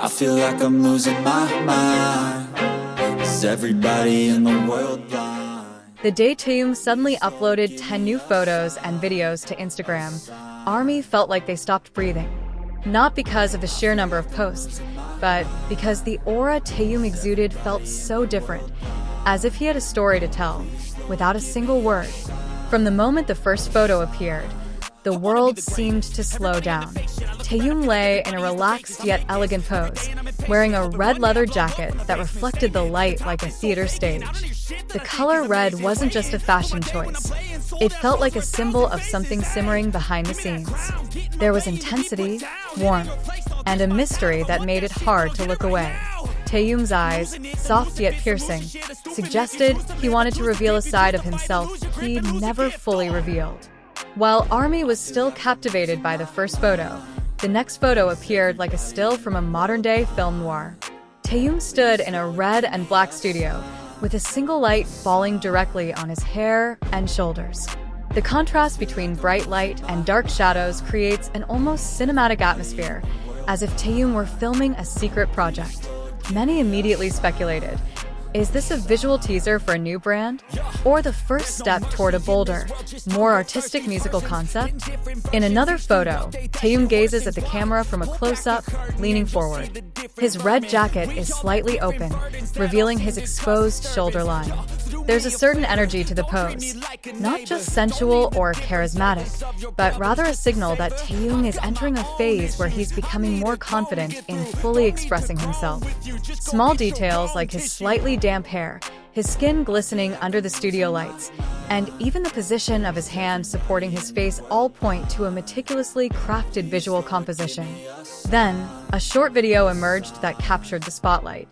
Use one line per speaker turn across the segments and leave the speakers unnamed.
I feel like I'm losing my mind. Is everybody in the world blind?
The day Taehyung suddenly uploaded 10 new photos and videos to Instagram, ARMY felt like they stopped breathing. Not because of the sheer number of posts, but because the aura Taehyung exuded felt so different, as if he had a story to tell, without a single word. From the moment the first photo appeared, the world seemed to slow down. Taehyung lay in a relaxed yet elegant pose, wearing a red leather jacket that reflected the light like a theater stage. The color red wasn't just a fashion choice. It felt like a symbol of something simmering behind the scenes. There was intensity, warmth, and a mystery that made it hard to look away. Taehyung's eyes, soft yet piercing, suggested he wanted to reveal a side of himself he'd never fully revealed. While ARMY was still captivated by the first photo, the next photo appeared like a still from a modern-day film noir. Taehyung stood in a red and black studio, with a single light falling directly on his hair and shoulders. The contrast between bright light and dark shadows creates an almost cinematic atmosphere, as if Taehyung were filming a secret project. Many immediately speculated, is this a visual teaser for a new brand? Or the first step toward a bolder, more artistic musical concept? In another photo, Taehyung gazes at the camera from a close-up, leaning forward. His red jacket is slightly open, revealing his exposed shoulder line. There's a certain energy to the pose, not just sensual or charismatic, but rather a signal that Taehyung is entering a phase where he's becoming more confident in fully expressing himself. Small details like his slightly damp hair, his skin glistening under the studio lights, and even the position of his hand supporting his face all point to a meticulously crafted visual composition. Then, a short video emerged that captured the spotlight.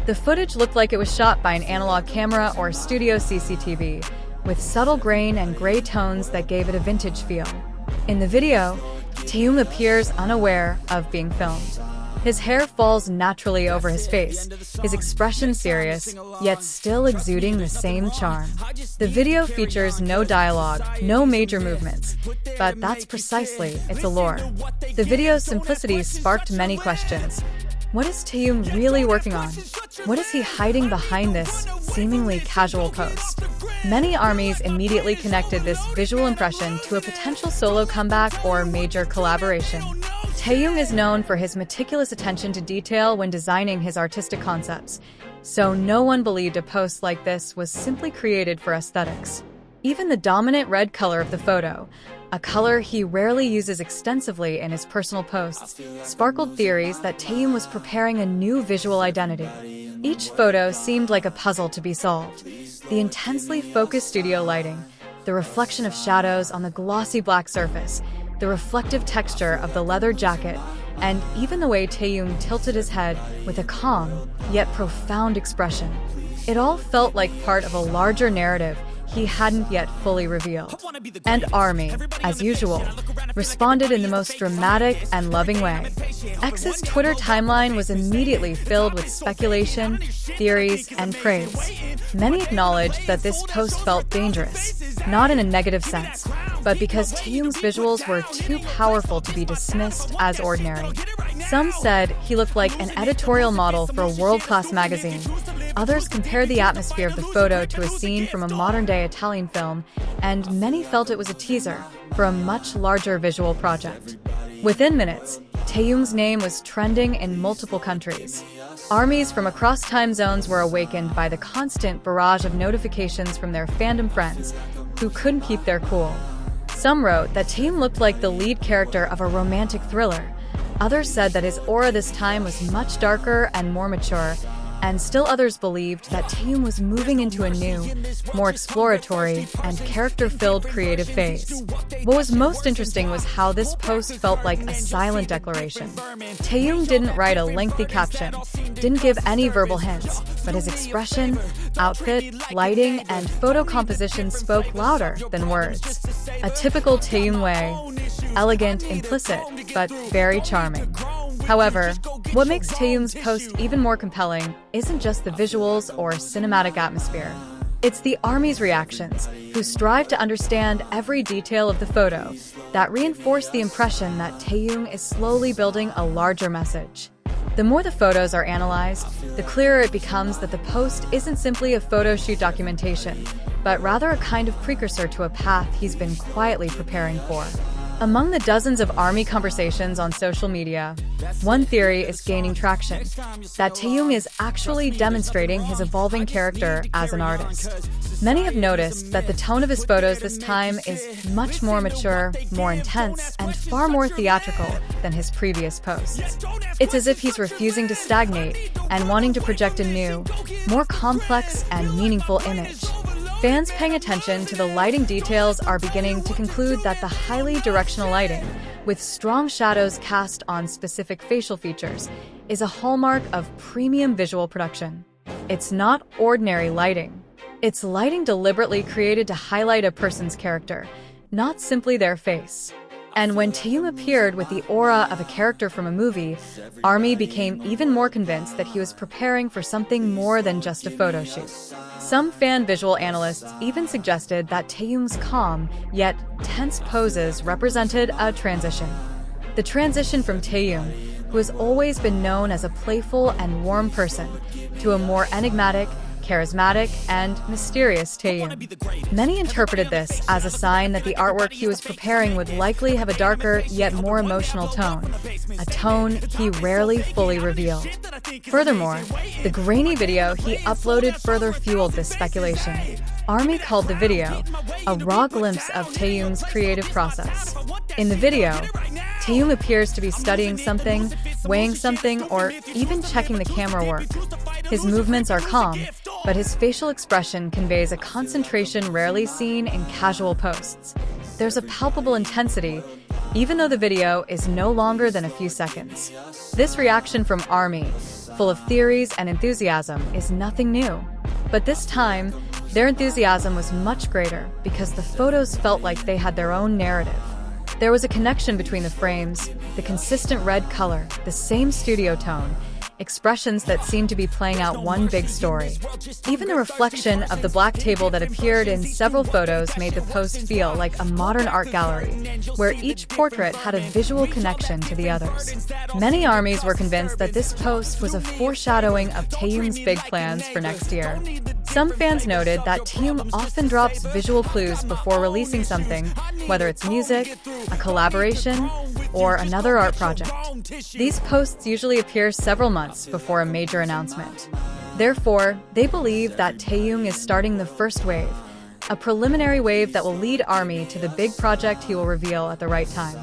The footage looked like it was shot by an analog camera or studio CCTV, with subtle grain and gray tones that gave it a vintage feel. In the video, Taehyung appears unaware of being filmed. His hair falls naturally over his face, his expression serious, yet still exuding the same charm. The video features no dialogue, no major movements, but that's precisely its allure. The video's simplicity sparked many questions. What is Taehyung really working on? What is he hiding behind this seemingly casual post? Many ARMYs immediately connected this visual impression to a potential solo comeback or major collaboration. Taehyung is known for his meticulous attention to detail when designing his artistic concepts, so no one believed a post like this was simply created for aesthetics. Even the dominant red color of the photo, a color he rarely uses extensively in his personal posts, sparkled theories that Taehyung was preparing a new visual identity. Each photo seemed like a puzzle to be solved. The intensely focused studio lighting, the reflection of shadows on the glossy black surface, the reflective texture of the leather jacket, and even the way Taehyung tilted his head with a calm, yet profound expression. It all felt like part of a larger narrative he hadn't yet fully revealed. And ARMY, as usual, responded in the most dramatic and loving way. X's Twitter timeline was immediately filled with speculation, theories, and praise. Many acknowledged that this post felt dangerous, not in a negative sense, but because Taehyung's visuals were too powerful to be dismissed as ordinary. Some said he looked like an editorial model for a world-class magazine. Others compared the atmosphere of the photo to a scene from a modern-day Italian film, and many felt it was a teaser for a much larger visual project. Within minutes, Taehyung's name was trending in multiple countries. ARMYs from across time zones were awakened by the constant barrage of notifications from their fandom friends, who couldn't keep their cool. Some wrote that Taehyung looked like the lead character of a romantic thriller. Others said that his aura this time was much darker and more mature, and still others believed that Taehyung was moving into a new, more exploratory and character-filled creative phase. What was most interesting was how this post felt like a silent declaration. Taehyung didn't write a lengthy caption, didn't give any verbal hints, but his expression, outfit, lighting, and photo composition spoke louder than words. A typical Taehyung way, elegant, implicit, but very charming. However, what makes Taehyung's post even more compelling isn't just the visuals or cinematic atmosphere. It's the ARMY's reactions, who strive to understand every detail of the photo, that reinforce the impression that Taehyung is slowly building a larger message. The more the photos are analyzed, the clearer it becomes that the post isn't simply a photo shoot documentation, but rather a kind of precursor to a path he's been quietly preparing for. Among the dozens of ARMY conversations on social media, one theory is gaining traction, that Taehyung is actually demonstrating his evolving character as an artist. Many have noticed that the tone of his photos this time is much more mature, more intense, and far more theatrical than his previous posts. It's as if he's refusing to stagnate and wanting to project a new, more complex and meaningful image. Fans paying attention to the lighting details are beginning to conclude that the highly directional lighting, with strong shadows cast on specific facial features, is a hallmark of premium visual production. It's not ordinary lighting. It's lighting deliberately created to highlight a person's character, not simply their face. And when Taehyung appeared with the aura of a character from a movie, ARMY became even more convinced that he was preparing for something more than just a photo shoot. Some fan visual analysts even suggested that Taehyung's calm, yet tense poses represented a transition. The transition from Taehyung, who has always been known as a playful and warm person, to a more enigmatic, charismatic, and mysterious Taehyung. Many interpreted this as a sign that the artwork he was preparing would likely have a darker yet more emotional tone, a tone he rarely fully revealed. Furthermore, the grainy video he uploaded further fueled this speculation. ARMY called the video a raw glimpse of Taehyung's creative process. In the video, Taehyung appears to be studying something, weighing something, or even checking the camera work. His movements are calm, but his facial expression conveys a concentration rarely seen in casual posts. There's a palpable intensity, even though the video is no longer than a few seconds. This reaction from ARMY, full of theories and enthusiasm, is nothing new. But this time, their enthusiasm was much greater because the photos felt like they had their own narrative. There was a connection between the frames, the consistent red color, the same studio tone, expressions that seemed to be playing out one big story. Even the reflection of the black table that appeared in several photos made the post feel like a modern art gallery, where each portrait had a visual connection to the others. Many ARMYs were convinced that this post was a foreshadowing of Taehyung's big plans for next year. Some fans noted that Taehyung often drops visual clues before releasing something, whether it's music, a collaboration, or another art project. These posts usually appear several months before a major announcement. Therefore, they believe that Taehyung is starting the first wave, a preliminary wave that will lead ARMY to the big project he will reveal at the right time.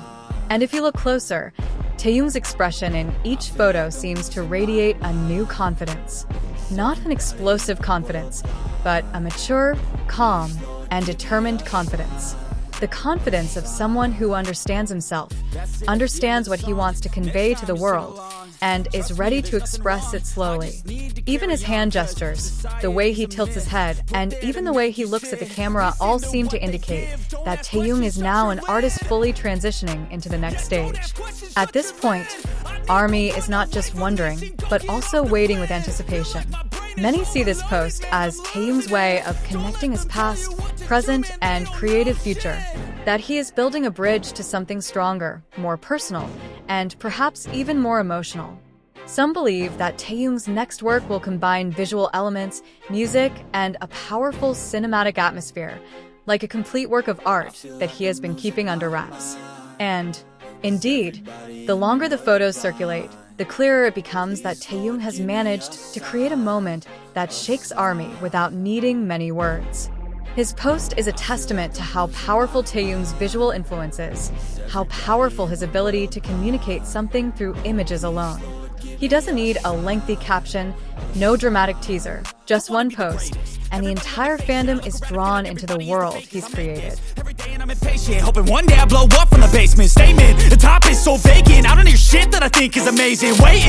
And if you look closer, Taehyung's expression in each photo seems to radiate a new confidence. Not an explosive confidence, but a mature, calm, and determined confidence. The confidence of someone who understands himself, understands what he wants to convey to the world, and is ready to express it slowly. Even his hand gestures, the way he tilts his head, and even the way he looks at the camera all seem to indicate that Taehyung is now an artist fully transitioning into the next stage. At this point, ARMY is not just wondering, but also waiting with anticipation. Many see this post as Taehyung's way of connecting his past, present, and creative future, that he is building a bridge to something stronger, more personal, and perhaps even more emotional. Some believe that Taehyung's next work will combine visual elements, music, and a powerful cinematic atmosphere, like a complete work of art that he has been keeping under wraps. And, indeed, the longer the photos circulate, the clearer it becomes that Taehyung has managed to create a moment that shakes ARMY without needing many words. His post is a testament to how powerful Taehyung's visual influence is, how powerful his ability to communicate something through images alone. He doesn't need a lengthy caption, no dramatic teaser, just one post, and the entire fandom is drawn into the world he's created.
I'm impatient, hoping one day I blow up from the basement. Statement, the top is so vacant. I don't hear shit that I think is amazing. Waiting.